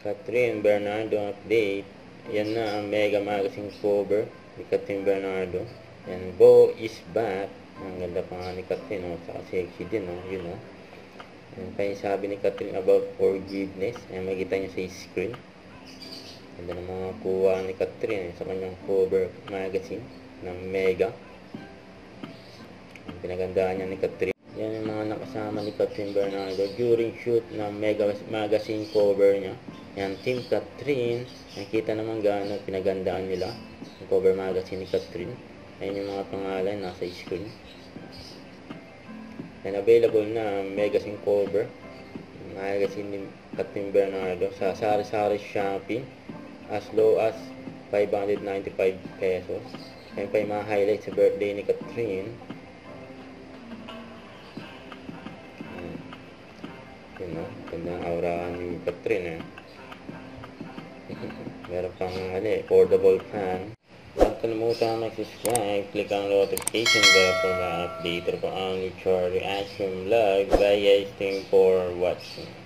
Catherine Bernardo update. Yan na ang Mega Magazine cover ni Catherine Bernardo. And Bo is back. Ang ganda pa nga ni Catherine, oh. Saka sexy din, oh. Yun, oh. And kaya sabi ni Catherine about forgiveness. Ayan, makikita nyo sa screen. Ganda ng mga kuha ni Catherine sa kanyang cover magazine ng Mega. Ang pinagandaan niya ni Catherine. Yan yung mga nakasama ni Catherine Bernardo during shoot ng Mega Magazine cover niya. Yan, Team Catherine. Nakita naman gaano pinagandaan nila yung cover magazine ni Catherine. Ayan yung mga pangalan nasa screen. And available na magazine cover magazine ni Catherine Bernardo sa sari-sari shopping as low as 595 pesos. Ayan pa yung mga highlights sa birthday ni Catherine. Yun, no? Gandang aurahan ni Catherine, eh. Meron pang affordable fan. Huwag kalimutan mag-subscribe, click ang notification bell para ma-update pa ang Luchar Reaction Vlog. Bye guys, thank you for watching.